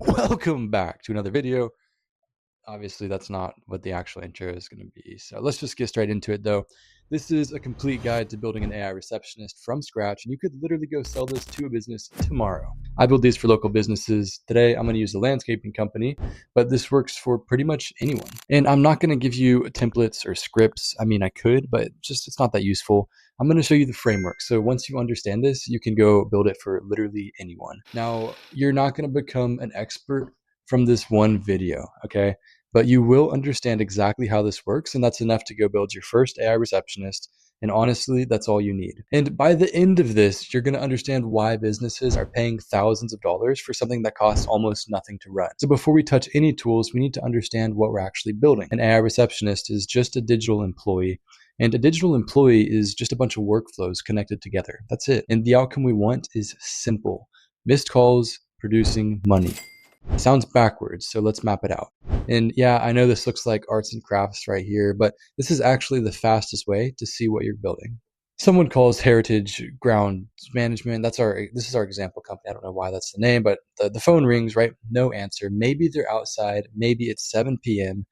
Welcome back to another video. Obviously, that's not what the actual intro is going to be. So let's just get straight into it, though. This is a complete guide to building an AI receptionist from scratch, and you could literally go sell this to a business tomorrow. I build these for local businesses. Today, I'm going to use a landscaping company, but this works for pretty much anyone. And I'm not going to give you templates or scripts. I mean, I could, but just it's not that useful. I'm going to show you the framework. So once you understand this, you can go build it for literally anyone. Now, you're not going to become an expert from this one video, okay? But you will understand exactly how this works, and that's enough to go build your first AI receptionist. And honestly, that's all you need. And by the end of this, you're going to understand why businesses are paying thousands of dollars for something that costs almost nothing to run. So before we touch any tools, we need to understand what we're actually building. An AI receptionist is just a digital employee. And a digital employee is just a bunch of workflows connected together. That's it. And the outcome we want is simple: missed calls producing money. Sounds backwards, so let's map it out. And yeah, I know this looks like arts and crafts right here, but this is actually the fastest way to see what you're building. Someone calls Heritage Grounds Management. This is our example company. I don't know why that's the name, but the phone rings, right? No answer. Maybe they're outside. Maybe it's 7 p.m.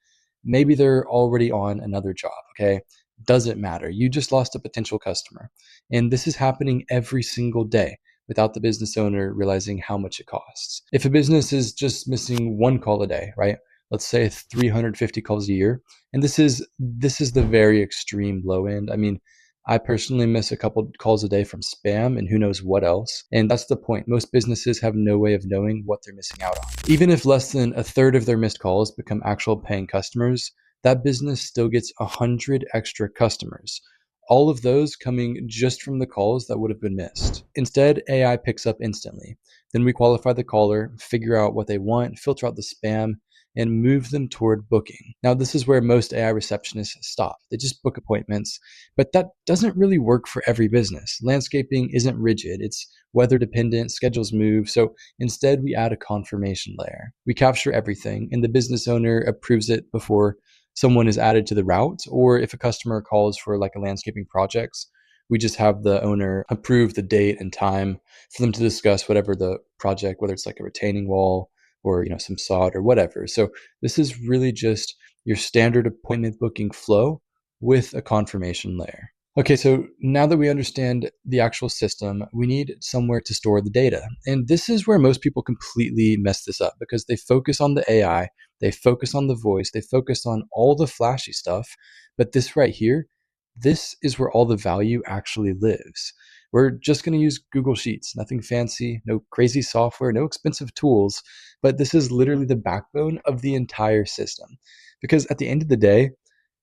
Maybe they're already on another job. Okay. Doesn't matter. You just lost a potential customer. And this is happening every single day without the business owner realizing how much it costs. If a business is just missing one call a day, right? Let's say 350 calls a year, and this is the very extreme low end. I mean, I personally miss a couple calls a day from spam and who knows what else. And that's the point. Most businesses have no way of knowing what they're missing out on. Even if less than a third of their missed calls become actual paying customers, that business still gets 100 extra customers, all of those coming just from the calls that would have been missed. Instead, AI picks up instantly. Then we qualify the caller, figure out what they want, filter out the spam, and move them toward booking. Now, this is where most AI receptionists stop. They just book appointments, but that doesn't really work for every business. Landscaping isn't rigid, it's weather dependent, schedules move, so instead we add a confirmation layer. We capture everything, and the business owner approves it before someone is added to the route, or if a customer calls for like a landscaping projects, we just have the owner approve the date and time for them to discuss whatever the project, whether it's like a retaining wall or some sod or whatever. So this is really just your standard appointment booking flow with a confirmation layer. Okay, so now that we understand the actual system, we need somewhere to store the data. And this is where most people completely mess this up because they focus on the AI, they focus on the voice, they focus on all the flashy stuff. But this right here, this is where all the value actually lives. We're just going to use Google Sheets, nothing fancy, no crazy software, no expensive tools, but this is literally the backbone of the entire system. Because at the end of the day,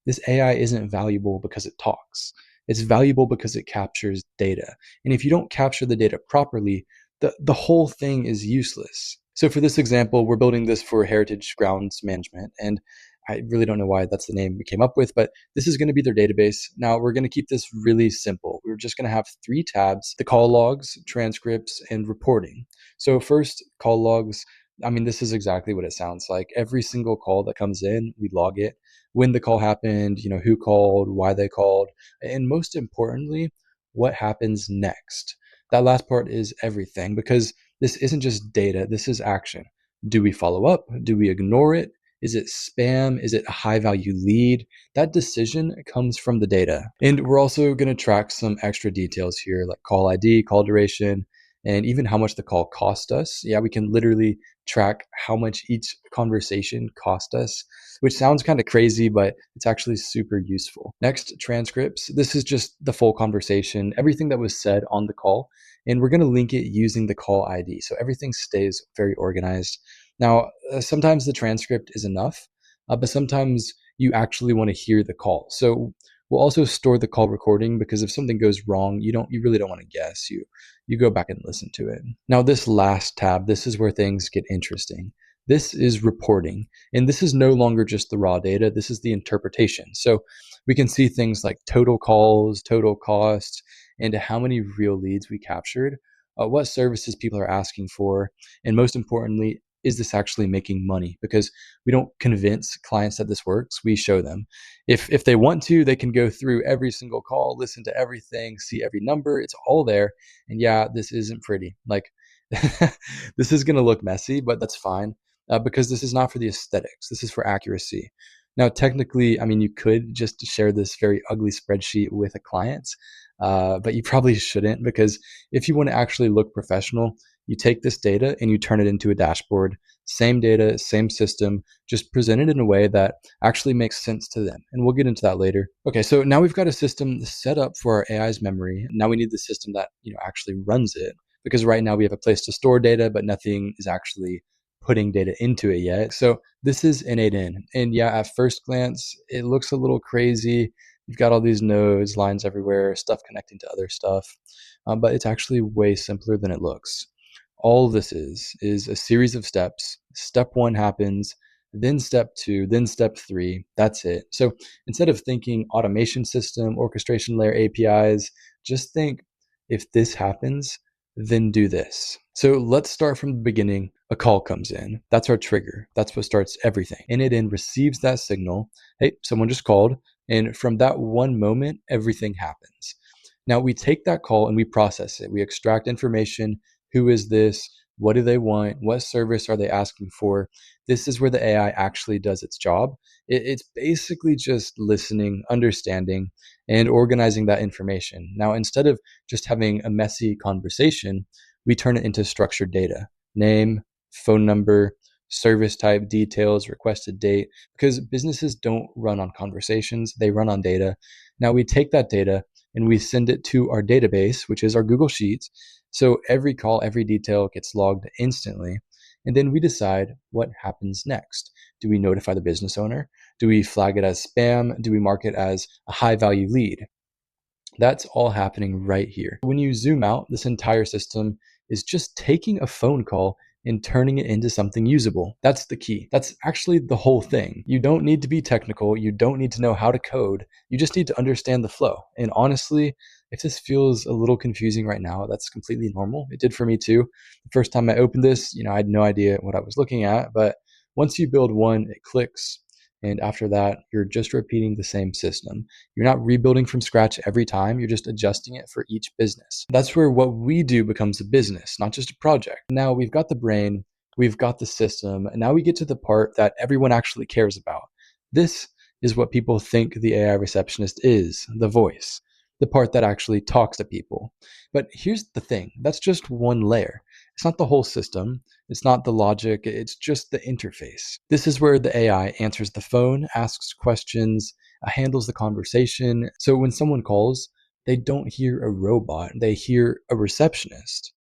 this AI isn't valuable because it talks. It's valuable because it captures data. And if you don't capture the data properly, the whole thing is useless. So for this example, we're building this for Heritage Grounds Management. And I really don't know why that's the name we came up with, but this is going to be their database. Now we're going to keep this really simple. We're just going to have 3 tabs: the call logs, transcripts, and reporting. So first, call logs. I mean, this is exactly what it sounds like. Every single call that comes in, we log it: when the call happened, who called, why they called, and most importantly, what happens next. That last part is everything because this isn't just data, this is action. Do we follow up? Do we ignore it? Is it spam? Is it a high value lead? That decision comes from the data. And we're also going to track some extra details here like call ID, call duration, and even how much the call cost us. Yeah, we can literally track how much each conversation cost us, which sounds kind of crazy, but it's actually super useful. Next, transcripts. This is just the full conversation, everything that was said on the call, and we're going to link it using the call ID. So everything stays very organized. Now, sometimes the transcript is enough, but sometimes you actually want to hear the call. So we'll also store the call recording because if something goes wrong, you really don't want to guess. You go back and listen to it. Now, this last tab, this is where things get interesting. This is reporting, and this is no longer just the raw data. This is the interpretation. So we can see things like total calls, total cost, and how many real leads we captured, what services people are asking for, and most importantly, is this actually making money? Because we don't convince clients that this works, we show them. If they want to, they can go through every single call, listen to everything, see every number, it's all there. And yeah, this isn't pretty. Like, This is going to look messy, but that's fine because this is not for the aesthetics. This is for accuracy. Now, technically, I mean, you could just share this very ugly spreadsheet with a client, but you probably shouldn't because if you want to actually look professional, you take this data and you turn it into a dashboard. Same data, same system, just presented in a way that actually makes sense to them. And we'll get into that later. Okay, so now we've got a system set up for our AI's memory. Now we need the system that actually runs it because right now we have a place to store data, but nothing is actually putting data into it yet. So this is N8N. And yeah, at first glance, it looks a little crazy. You've got all these nodes, lines everywhere, stuff connecting to other stuff, but it's actually way simpler than it looks. All this is a series of steps. Step one happens, then step two, then step three. That's it. So instead of thinking automation system, orchestration layer APIs, just think if this happens, then do this. So let's start from the beginning. A call comes in. That's our trigger. That's what starts everything. And it then receives that signal. Hey, someone just called. And from that one moment, everything happens. Now we take that call and we process it. We extract information. Who is this? What do they want? What service are they asking for? This is where the AI actually does its job. It's basically just listening, understanding, and organizing that information. Now, instead of just having a messy conversation, we turn it into structured data: name, phone number, service type, details, requested date, because businesses don't run on conversations, they run on data. Now we take that data and we send it to our database, which is our Google Sheets. So every call, every detail gets logged instantly. And then we decide what happens next. Do we notify the business owner? Do we flag it as spam? Do we mark it as a high value lead? That's all happening right here. When you zoom out, this entire system is just taking a phone call and turning it into something usable. That's the key. That's actually the whole thing. You don't need to be technical. You don't need to know how to code. You just need to understand the flow. And honestly, if this feels a little confusing right now, that's completely normal. It did for me too. The first time I opened this, I had no idea what I was looking at. But once you build one, it clicks. And after that, you're just repeating the same system. You're not rebuilding from scratch every time. You're just adjusting it for each business. That's where what we do becomes a business, not just a project. Now we've got the brain, we've got the system, and now we get to the part that everyone actually cares about. This is what people think the AI receptionist is: the voice, the part that actually talks to people. But here's the thing, that's just one layer. It's not the whole system. It's not the logic. It's just the interface. This is where the AI answers the phone, asks questions, handles the conversation. So when someone calls, they don't hear a robot, they hear a receptionist.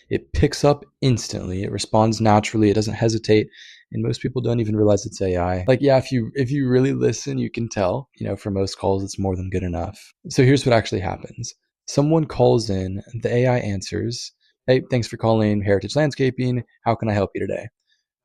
It picks up instantly, it responds naturally, it doesn't hesitate, and most people don't even realize it's AI. Like, yeah, if you really listen, you can tell, for most calls it's more than good enough. So here's what actually happens. Someone calls in, the AI answers, "Hey, thanks for calling Heritage Landscaping. How can I help you today?"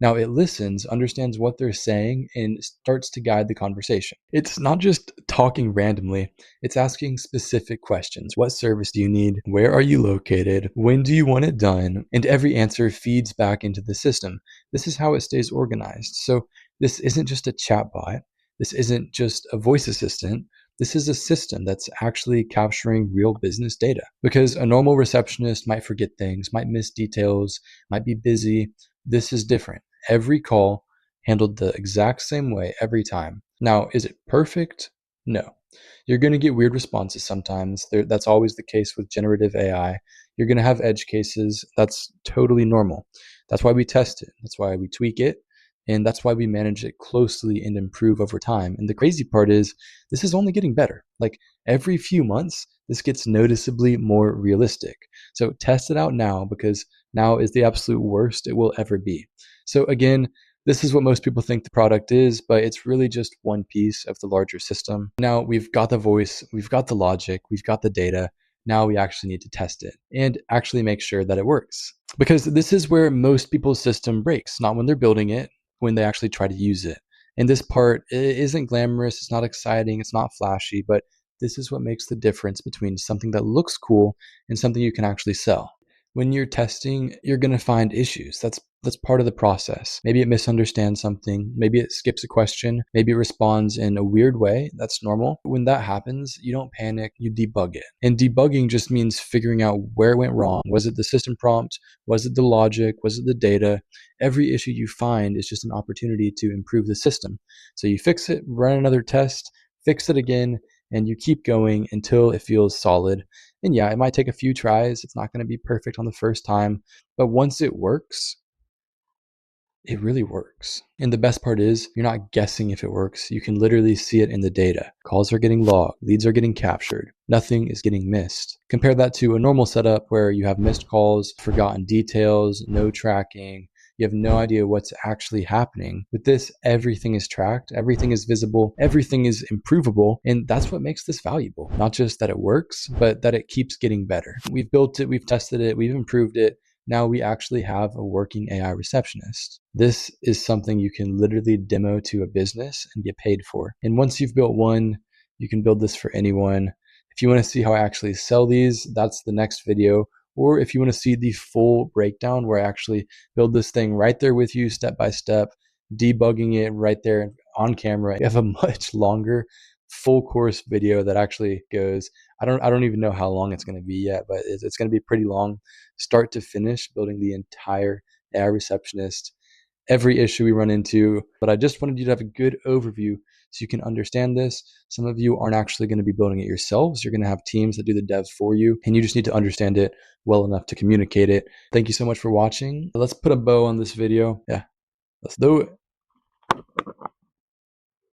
Now it listens, understands what they're saying, and starts to guide the conversation. It's not just talking randomly, it's asking specific questions. What service do you need? Where are you located? When do you want it done? And every answer feeds back into the system. This is how it stays organized. So this isn't just a chatbot. This isn't just a voice assistant. This is a system that's actually capturing real business data. Because a normal receptionist might forget things, might miss details, might be busy. This is different. Every call handled the exact same way every time. Now, is it perfect? No. You're going to get weird responses sometimes. That's always the case with generative AI. You're going to have edge cases. That's totally normal. That's why we test it. That's why we tweak it. And that's why we manage it closely and improve over time. And the crazy part is, this is only getting better. Like every few months, this gets noticeably more realistic. So test it out now, because now is the absolute worst it will ever be. So again, this is what most people think the product is, but it's really just one piece of the larger system. Now we've got the voice, we've got the logic, we've got the data. Now we actually need to test it and actually make sure that it works. Because this is where most people's system breaks, not when they're building it, when they actually try to use it. And this part isn't glamorous, it's not exciting, it's not flashy, but this is what makes the difference between something that looks cool and something you can actually sell. When you're testing, you're going to find issues. That's part of the process. Maybe it misunderstands something, maybe it skips a question, maybe it responds in a weird way. That's normal. When that happens, you don't panic, you debug it. And debugging just means figuring out where it went wrong. Was it the system prompt? Was it the logic? Was it the data? Every issue you find is just an opportunity to improve the system. So you fix it, run another test, fix it again, and you keep going until it feels solid. And yeah, it might take a few tries. It's not going to be perfect on the first time, but once it works, it really works. And the best part is you're not guessing if it works. You can literally see it in the data. Calls are getting logged, leads are getting captured. Nothing is getting missed. Compare that to a normal setup where you have missed calls, forgotten details, no tracking. You have no idea what's actually happening. With this, everything is tracked, everything is visible, everything is improvable, and that's what makes this valuable. Not just that it works, but that it keeps getting better. We've built it, we've tested it, we've improved it. Now we actually have a working AI receptionist. This is something you can literally demo to a business and get paid for. And once you've built one, you can build this for anyone. If you want to see how I actually sell these, that's the next video. Or if you want to see the full breakdown where I actually build this thing right there with you step by step, debugging it right there on camera, you have a much longer full course video that actually goes, I don't even know how long it's going to be yet, but it's going to be pretty long, start to finish, building the entire AI receptionist, every issue we run into. But I just wanted you to have a good overview so you can understand this. Some of you aren't actually going to be building it yourselves. You're going to have teams that do the devs for you, and you just need to understand it well enough to communicate it. Thank you so much for watching. Let's put a bow on this video. Yeah, let's do it.